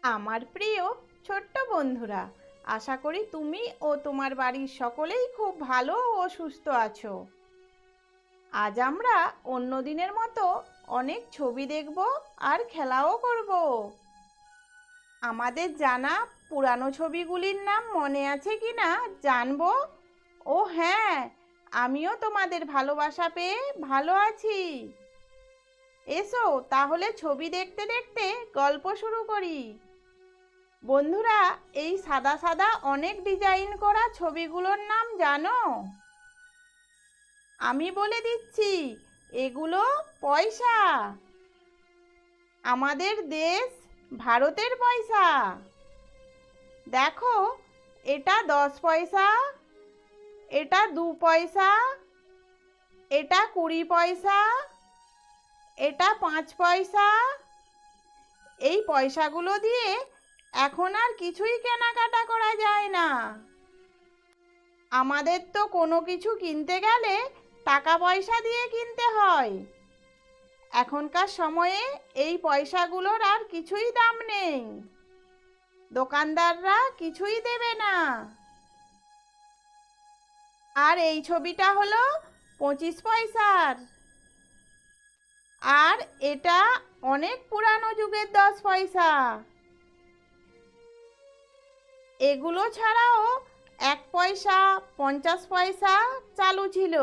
আমার প্রিয় ছোট্ট বন্ধুরা, আশা করি তুমি ও তোমার বাড়ির সকলেই খুব ভালো ও সুস্থ আছো। আজ আমরা অন্য দিনের মতো অনেক ছবি দেখব আর খেলাও করব। আমাদের জানা পুরানো ছবিগুলির নাম মনে আছে কিনা জানবো। ও হ্যাঁ, আমিও তোমাদের ভালোবাসা পেয়ে ভালো আছি। এসো তাহলে ছবি দেখতে দেখতে গল্প শুরু করি। বন্ধুরা, এই সাদা সাদা অনেক ডিজাইন করা ছবিগুলোর নাম জানো? আমি বলে দিচ্ছি, এগুলো পয়সা। আমাদের দেশ ভারতের পয়সা। দেখো, এটা 10 পয়সা, এটা 2 পয়সা, এটা 20 পয়সা, এটা 5 পয়সা। এই পয়সাগুলো দিয়ে এখন আর কিছুই কেনাকাটা করা যায় না। আমাদের তো কোনো কিছু কিনতে গেলে টাকা পয়সা দিয়ে কিনতে হয়। এখনকার সময়ে এই পয়সাগুলোর আর কিছুই দাম নেই। দোকানদাররা কিছুই দেবে না। আর এই ছবিটা হলো 25 পয়সার। আর এটা অনেক পুরানো যুগের 10 পয়সা। এগুলো ছাড়াও 1 পয়সা, 50 পয়সা চালু ছিল।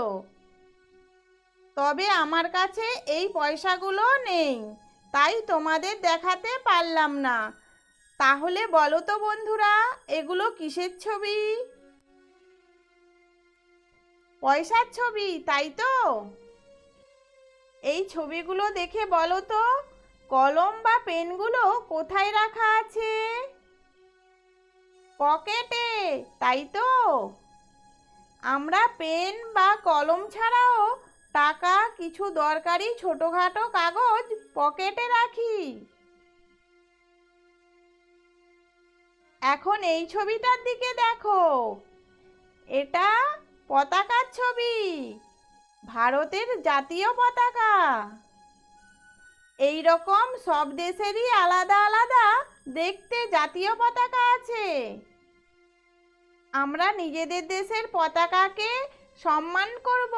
তবে আমার কাছে এই পয়সাগুলো নেই, তাই তোমাদের দেখাতে পারলাম না। তাহলে বলো তো বন্ধুরা, এগুলো কিসের ছবি? পয়সার ছবি, তাই তো? এই ছবিগুলো দেখে বলো তো, কলম বা পেনগুলো কোথায় রাখা আছে? পকেটে, তাই তো? আমরা পেন বা কলম ছাড়াও টাকা, কিছু দরকারি ছোটখাটো কাগজ পকেটে রাখি। এখন এই ছবিটার দিকে দেখো, এটা পতাকার ছবি, ভারতের জাতীয় পতাকা। এই রকম সব দেশেরই আলাদা আলাদা দেখতে জাতীয় পতাকা আছে। আমরা নিজেদের দেশের পতাকাকে সম্মান করব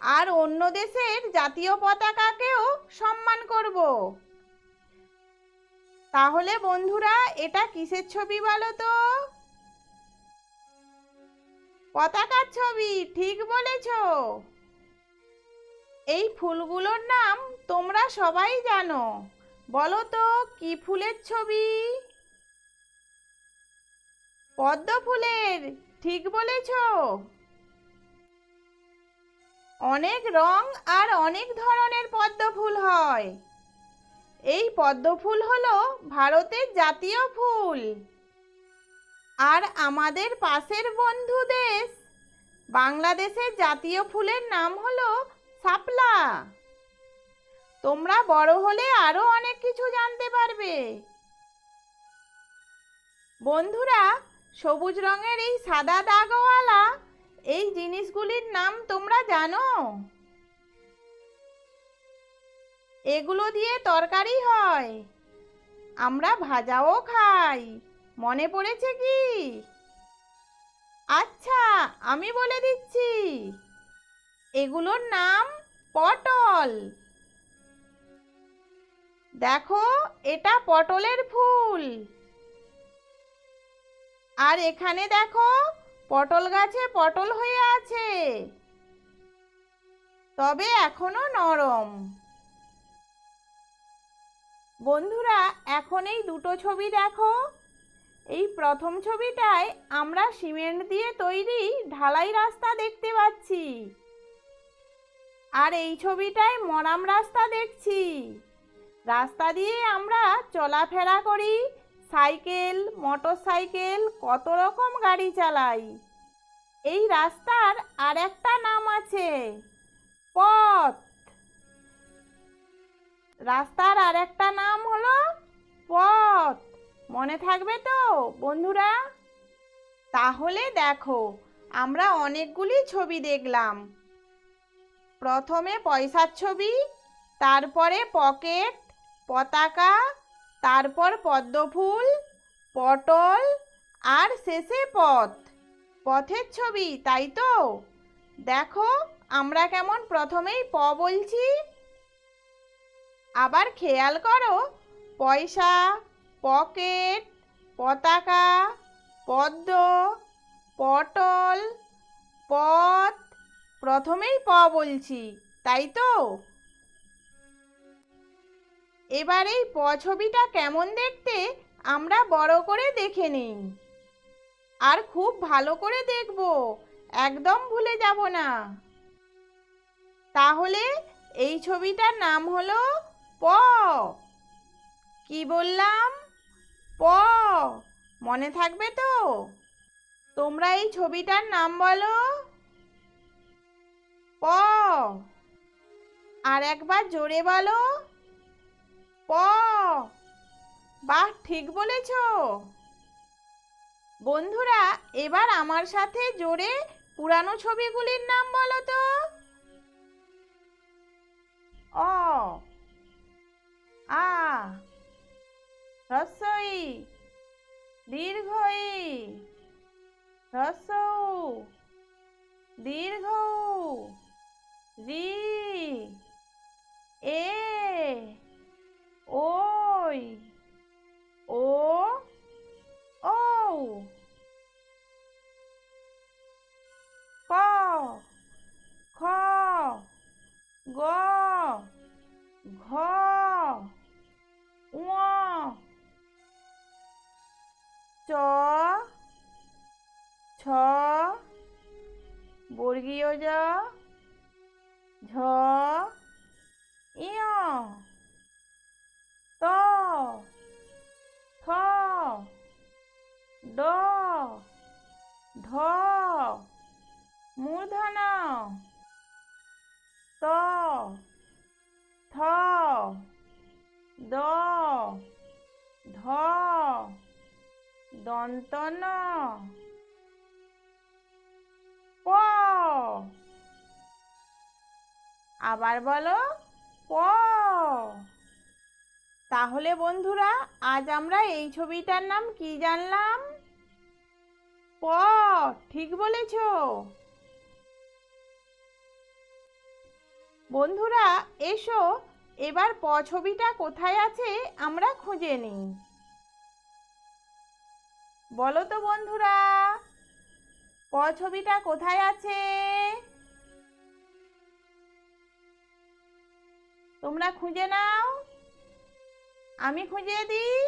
আর অন্য দেশের জাতীয় পতাকাকেও সম্মান করব। তাহলে বন্ধুরা, এটা কিসের ছবি বলো তো? পতাকার ছবি, ঠিক বলেছো। এই ফুলগুলোর নাম তোমরা সবাই জানো। বলো তো কি ফুলের ছবি? পদ্ম ফুলের, ঠিক বলেছো। অনেক রং আর অনেক ধরনের পদ্ম ফুল হয়। এই পদ্ম ফুল হলো ভারতের জাতীয় ফুল। আর আমাদের পাশের বন্ধু দেশ বাংলাদেশের জাতীয় ফুলের নাম হলো শাপলা। তোমরা বড় হলে আরো অনেক কিছু জানতে পারবে। বন্ধুরা, সবুজ রঙের এই সাদা দাগওয়ালা এই জিনিসগুলির নাম তোমরা জানো? এগুলো দিয়ে তরকারি হয়, আমরা ভাজাও খাই। মনে পড়েছে কি? আচ্ছা, আমি বলে দিচ্ছি, এগুলোর নাম পটল। দেখো, এটা পটলের ফুল। আর এখানে দেখো, পটল গাছে পটল হয়ে আছে, তবে এখনো নরম। বন্ধুরা, এখন এই দুটো ছবি দেখো। এই প্রথম ছবিটায় আমরা সিমেন্ট দিয়ে তৈরি ঢালাই রাস্তা দেখতে পাচ্ছি। আর এই ছবিটায় মরাম রাস্তা দেখছি। রাস্তা দিয়ে আমরা চলাফেরা করি, সাইকেল, মোটর সাইকেল, কত রকম গাড়ি চালাই। এই রাস্তার আর একটা নাম আছে, পথ। রাস্তার আর একটা নাম হলো পথ। মনে থাকবে তো বন্ধুরা? তাহলে দেখো, আমরা অনেকগুলি ছবি দেখলাম। প্রথমে পয়সার ছবি, তারপরে পকেট, পতাকা, তারপর পদ্মফুল, পটল আর শেষে পথ। পথের ছবি, তাই তো? দেখো আমরা কেমন প্রথমেই প বলছি। আবার খেয়াল করো, পয়সা, পকেট, পতাকা, পদ্ম, পটল, পথ প্রথমেই প বলছি, তাই তো? এবার এই প ছবিটা কেমন দেখতে আমরা বড় করে দেখে নিই। আর খুব ভালো করে দেখব, একদম ভুলে যাব না। তাহলে এই ছবিটার নাম হলো প। কি বললাম? প। মনে থাকবে তো? তোমরা এই ছবিটার নাম বলো। প। আর একবার জোরে বলো। প। বাহ, ঠিক বলেছ। বন্ধুরা, এবার আমার সাথে জোরে পুরানো ছবিগুলির নাম বলো তো। অ, আ, হ্রস্ব ই, দীর্ঘ ই, হ্রস্ব উ, দীর্ঘ উ, রি, এ, ওই, ও, ঔ, ক, খ, গ, ঘ, ঙ, চ, ছ, বর্গীয় জ, ঝ, ইয়, ত, থ, দ, ধ, মূর্ধন্য, ত, থ, দ, ধ, দন্ত ন, প। আবার বলো, প। তাহলে বন্ধুরা, আজ আমরা এই ছবিটার নাম কি জানলাম? প। ঠিক বলেছ। বন্ধুরা এসো, এবার প ছবিটা কোথায় আছে আমরা খুঁজে নিই। বলো তো বন্ধুরা, প ছবিটা কোথায় আছে? তোমরা খুঁজে নাও, আমি খুঁজে দিই।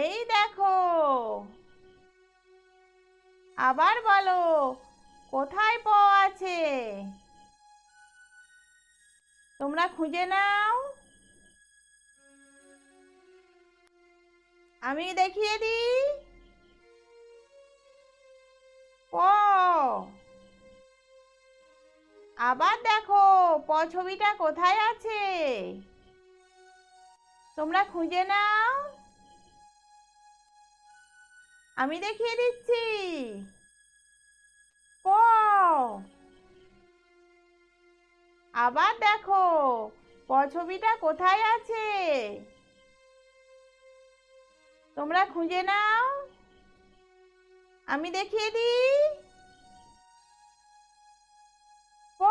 এই দেখো। আবার বলো, কোথায় প আছে? তোমরা খুঁজে নাও, আমি দেখিয়ে দিই। প। আবার দেখো, প ছবিটা কোথায় আছে? তোমরা খুঁজে নাও, আমি দেখিয়ে দিচ্ছি। প। আবার দেখো, প ছবিটা কোথায় আছে? তোমরা খুঁজে নাও, আমি দেখিয়ে দিই। প।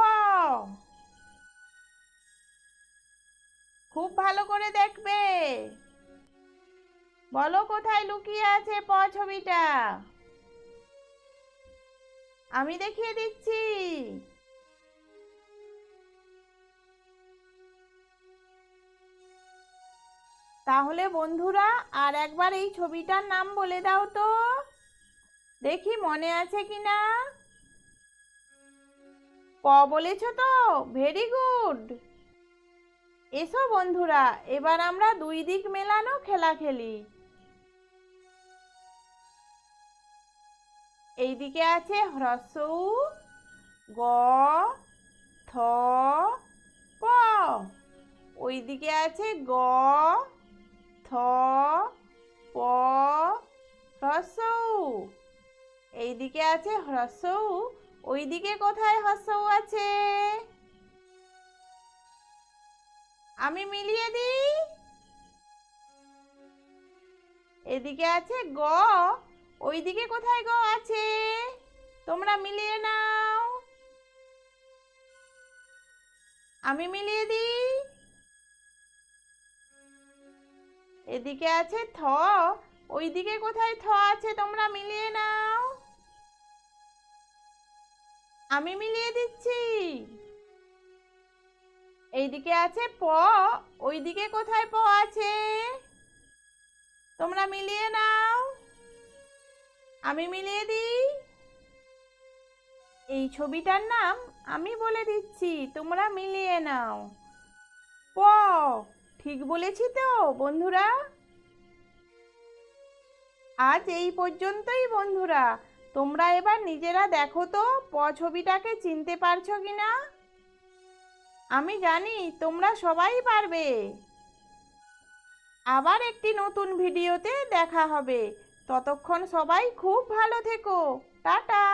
খুব ভালো করে দেখবে। বলো কোথায় লুকিয়ে আছে প ছবিটা? আমি দেখিয়ে দিচ্ছি। তাহলে বন্ধুরা, আর একবার এই ছবিটার নাম বলে দাও তো, দেখি মনে আছে কিনা। প বলেছ তো? Very good. এসো বন্ধুরা, এবার আমরা দুই দিক মেলানো খেলা খেলি। এইদিকে আছে হ্রস্ব উ, গ, থ, প। ওইদিকে আছে গ, থ, প, হ্রস্ব উ। এইদিকে আছে হ্রস্ব উ, ওইদিকে কোথায় হ্রস্ব উ আছে? আমি মিলিয়ে দিই। এদিকে আছে গ, ওইদিকে কোথায় গ আছে? তোমরা মিলিয়ে নাও। আমি মিলিয়ে দিই। এদিকে আছে থ, ওইদিকে কোথায় থ আছে? তোমরা মিলিয়ে নাও। আমি মিলিয়ে দিচ্ছি। এইদিকে আছে প, ওইদিকে কোথায় প আছে? তোমরা মিলিয়ে নাও। আমি মিলিয়ে দিই। এই ছবিটার নাম আমি বলে দিচ্ছি, তোমরা মিলিয়ে নাও। প। ঠিক বলেছি তো বন্ধুরা? আজ এই পর্যন্তই বন্ধুরা। তোমরা এবার নিজেরা দেখো তো প ছবিটাকে চিনতে পারছো কিনা। আমি জানি তোমরা সবাই পারবে। আবার একটি নতুন ভিডিওতে দেখা হবে। ততক্ষণ সবাই খুব ভালো থেকো। টাটা।